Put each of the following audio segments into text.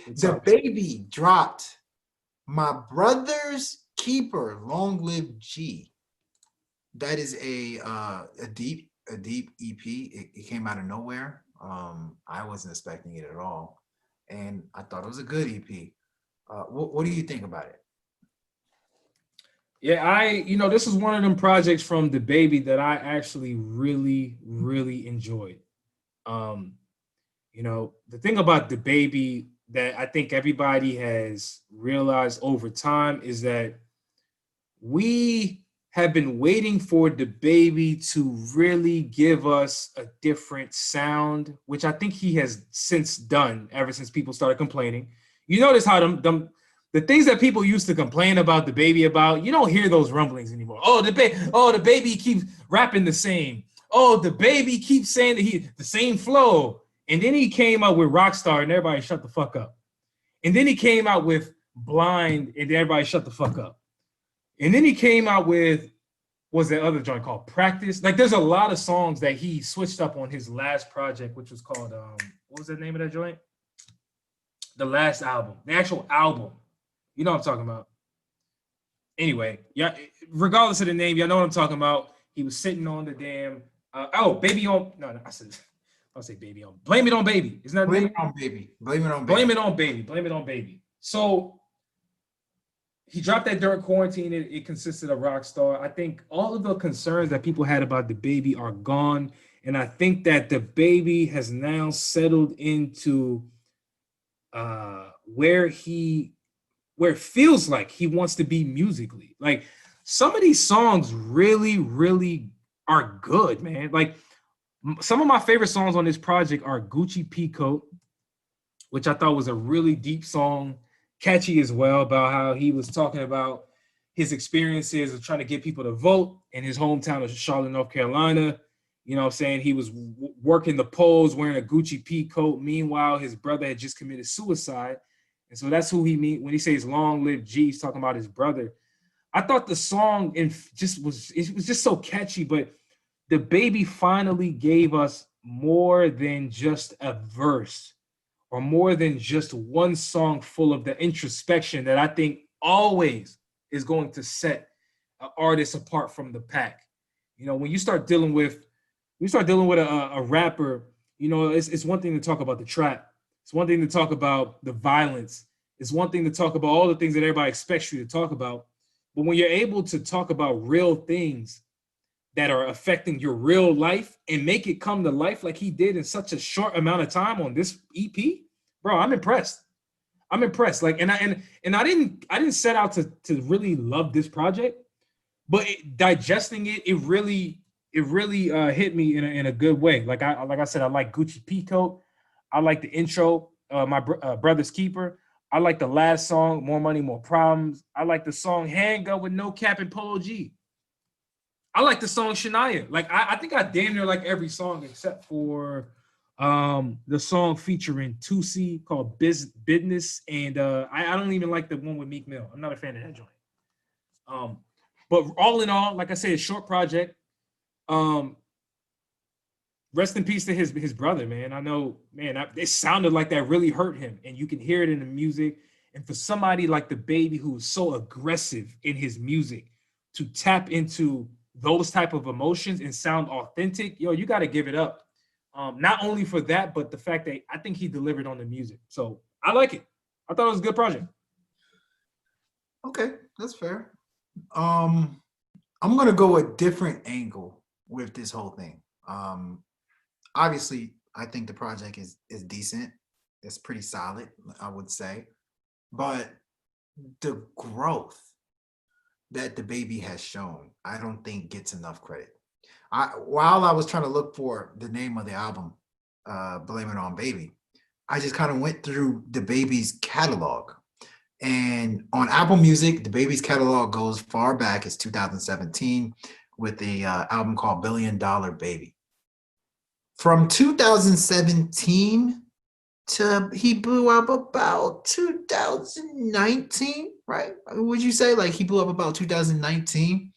What's The up? baby dropped My Brother's Keeper, Long Live G. That is a deep EP. It came out of nowhere. I wasn't expecting it at all, and I thought it was a good EP. What do you think about it? Yeah, this is one of them projects from the baby that I actually really, really enjoyed. Um, the thing about the baby that I think everybody has realized over time is that we have been waiting for the baby to really give us a different sound, which I think he has since done ever since people started complaining. You notice how the things that people used to complain about the baby about, you don't hear those rumblings anymore. The baby keeps rapping the same. Oh, the baby keeps saying that the same flow. And then he came out with Rockstar and everybody shut the fuck up. And then he came out with Blind and everybody shut the fuck up. And then he came out with was that other joint called Practice. Like there's a lot of songs that he switched up on his last project, which was called what was the name of that joint? The last album, the actual album. You know what I'm talking about. Anyway, yeah, regardless of the name, y'all know what I'm talking about. He was sitting on the damn baby on no, I said I'll say baby on. Blame it on baby. Isn't that the Blame name it of it? on baby. Blame it on Blame baby. it on baby. Blame it on baby. So he dropped that during quarantine. It consisted of Rockstar. I think all of the concerns that people had about the baby are gone. And I think that the baby has now settled into where it feels like he wants to be musically. Like some of these songs really, really are good, man. Like some of my favorite songs on this project are Gucci Peacoat, which I thought was a really deep song, catchy as well, about how he was talking about his experiences of trying to get people to vote in his hometown of Charlotte, North Carolina. You know what I'm saying? He was working the polls wearing a Gucci P coat. Meanwhile, his brother had just committed suicide. And so that's who he mean when he says long live G, he's talking about his brother. I thought the song it was just so catchy, but the baby finally gave us more than just a verse or more than just one song full of the introspection that I think always is going to set an artist apart from the pack. When you start dealing with a rapper, it's one thing to talk about the trap. It's one thing to talk about the violence. It's one thing to talk about all the things that everybody expects you to talk about. But when you're able to talk about real things that are affecting your real life and make it come to life like he did in such a short amount of time on this EP, bro, I'm impressed. I'm impressed. Like, and I didn't set out to really love this project, but digesting it, it really hit me in a good way. Like I said, I like Gucci Peacoat. I like the intro, my brother's keeper. I like the last song, More Money, More Problems. I like the song Handgun with No Cap and Polo G. I like the song Shania. Like I think I damn near like every song except for the song featuring Tusi called Business, and I don't even like the one with Meek Mill. I'm not a fan of that joint. Um, but all in all, like I said, a short project. Um, Rest in peace to his brother, man. I know, man, it sounded like that really hurt him, and you can hear it in the music. And for somebody like the baby who is so aggressive in his music to tap into those type of emotions and sound authentic, yo, you got to give it up. Not only for that, but the fact that I think he delivered on the music. So I like it. I thought it was a good project. Okay, that's fair. Um, I'm gonna go a different angle with this whole thing. Obviously, I think the project is decent. It's pretty solid, I would say. But the growth that the baby has shown, I don't think gets enough credit. While I was trying to look for the name of the album, Blame It On Baby, I just kind of went through the baby's catalog. And on Apple Music, the baby's catalog goes far back as 2017 with the album called $1 Billion Baby. From 2017 to he blew up about 2019, right? Would you say like he blew up about 2019?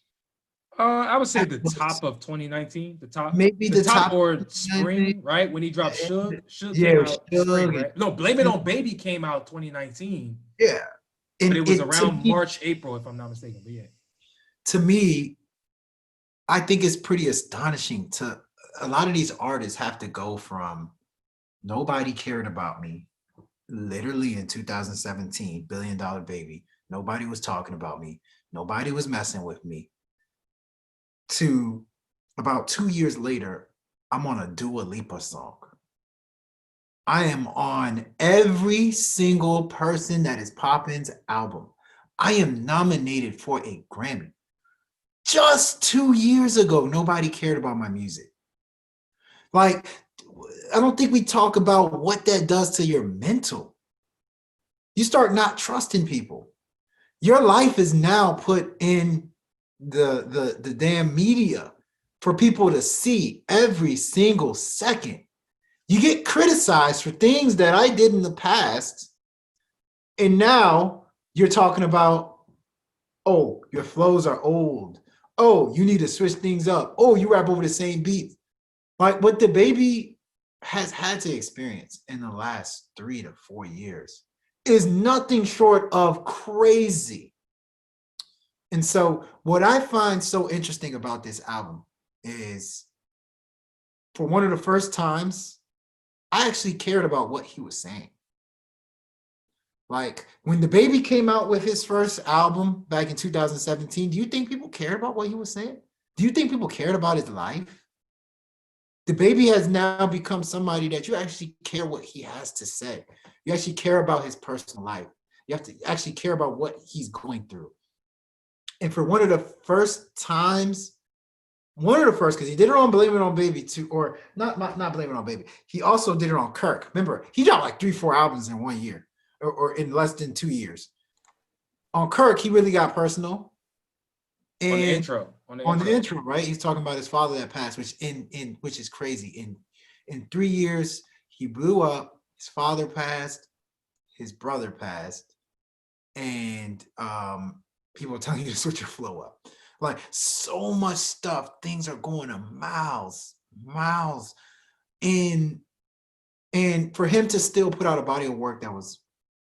I would say the top of 2019, Maybe the the top top or 19, spring, right? When he dropped Suge. Suge yeah, came with out spring, Suge right? No, Blame It and on Baby came out 2019, yeah. but And it was it around March, April, if I'm not mistaken. But yeah. to me, I think it's pretty astonishing to a lot of these artists have to go from nobody cared about me, literally in 2017, Billion Dollar Baby. Nobody was talking about me. Nobody was messing with me. To about 2 years later, I'm on a Dua Lipa song. I am on every single person that is Poppin's album. I am nominated for a Grammy. Just 2 years ago, nobody cared about my music. Like, I don't think we talk about what that does to your mental. You start not trusting people. Your life is now put in the damn media for people to see every single second. You get criticized for things that I did in the past, and now you're talking about, oh, your flows are old. Oh, you need to switch things up. Oh, you rap over the same beats. Like what Dababy has had to experience in the last 3 to 4 years is nothing short of crazy. And so, what I find so interesting about this album is for one of the first times, I actually cared about what he was saying. Like when Dababy came out with his first album back in 2017, do you think people cared about what he was saying? Do you think people cared about his life? Dababy has now become somebody that you actually care what he has to say. You actually care about his personal life. You have to actually care about what he's going through. And for one of the first times, because he did it on Blame It on Baby too, or not Blame It on Baby. He also did it on Kirk. Remember, he dropped like 3-4 albums in 1 year, or in less than 2 years. On Kirk, he really got personal. And on the intro, right? He's talking about his father that passed, which which is crazy. In 3 years, he blew up. His father passed. His brother passed, and people are telling you to switch your flow up. Like so much stuff, things are going to miles. And for him to still put out a body of work that was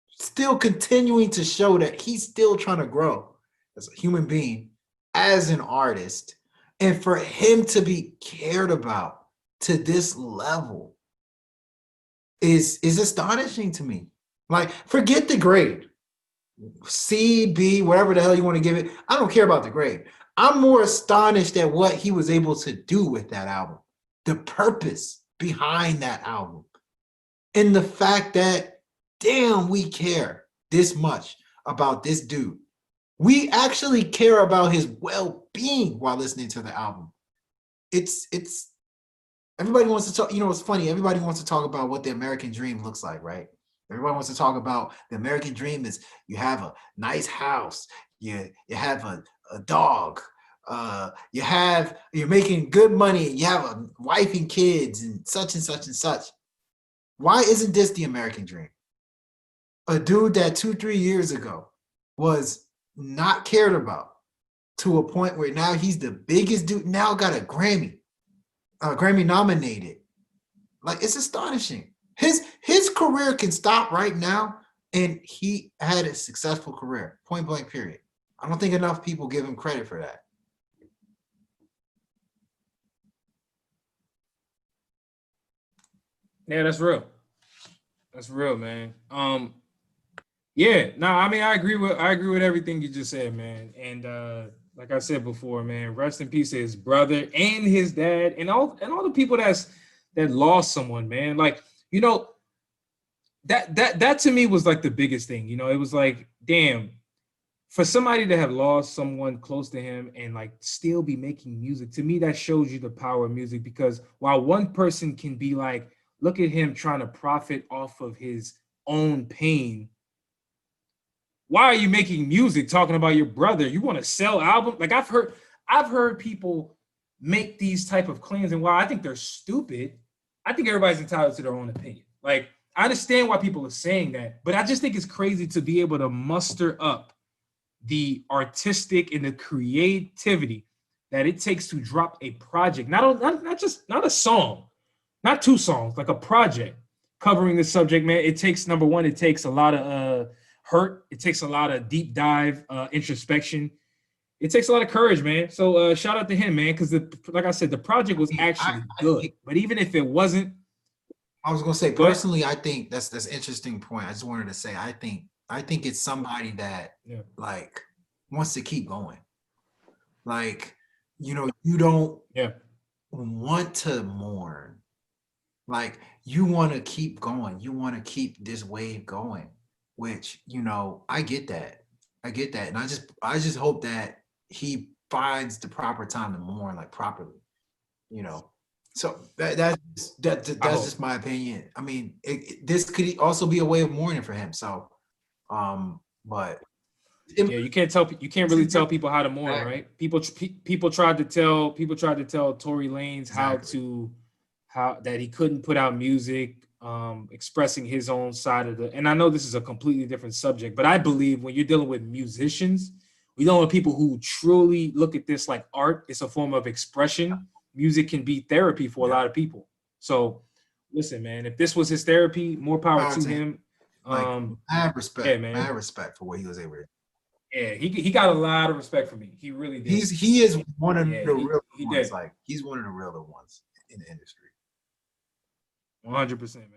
still continuing to show that he's still trying to grow as a human being, as an artist, and for him to be cared about to this level is astonishing to me. Like, forget the grade. C, B, whatever the hell you want to give it. I don't care about the grade. I'm more astonished at what he was able to do with that album, the purpose behind that album, and the fact that, damn, we care this much about this dude. We actually care about his well-being while listening to the album. It's everybody wants to talk, it's funny, everybody wants to talk about what the American dream looks like, right? Everyone wants to talk about the American dream is you have a nice house, you have a dog, you're making good money, you have a wife and kids and such and such and such. Why isn't this the American dream? A dude that 2-3 years ago was not cared about to a point where now he's the biggest dude, now got a Grammy nominated. Like, it's astonishing. His career can stop right now, and he had a successful career, point blank, period. I don't think enough people give him credit for that. Yeah, that's real. That's real, man. Yeah, no, I mean I agree with everything you just said, man. And like I said before, man, rest in peace to his brother and his dad and all the people that lost someone, man. Like, that to me was like the biggest thing. It was like, damn, for somebody to have lost someone close to him and like still be making music, to me that shows you the power of music, because while one person can be like, look at him trying to profit off of his own pain, why are you making music talking about your brother? You want to sell album? Like, I've heard people make these type of claims, and while I think they're stupid, I think everybody's entitled to their own opinion. Like, I understand why people are saying that, but I just think it's crazy to be able to muster up the artistic and the creativity that it takes to drop a project, not a song, not two songs, like a project covering the subject, man. It takes, number one, it takes a lot of hurt. It takes a lot of deep dive introspection. It takes a lot of courage, man. So shout out to him, man, because like I said, the project was actually good. But even if it wasn't, I was gonna say go ahead. personally, I think that's interesting point. I just wanted to say I think it's somebody that like wants to keep going. Like, you know, you don't want to mourn. Like, you want to keep going. You want to keep this wave going, which, you know, I get that. I get that. And I just hope that he finds the proper time to mourn, like, properly, you know. So that's just my opinion. I mean, this could also be a way of mourning for him. So, but yeah, you can't really tell people how to mourn, right? People tried to tell Tory Lanez how that he couldn't put out music, expressing his own side of the. And I know this is a completely different subject, but I believe when you're dealing with musicians, we're dealing with people who truly look at this like art. It's a form of expression. Music can be therapy for a lot of people. So, listen, man, if this was his therapy, more power to him. Like, I have respect. Yeah, man. I have respect for what he was able to do. Yeah, he got a lot of respect for me. He really did. He is one of the real ones. Did. Like, he's one of the realer ones in the industry. 100%, man.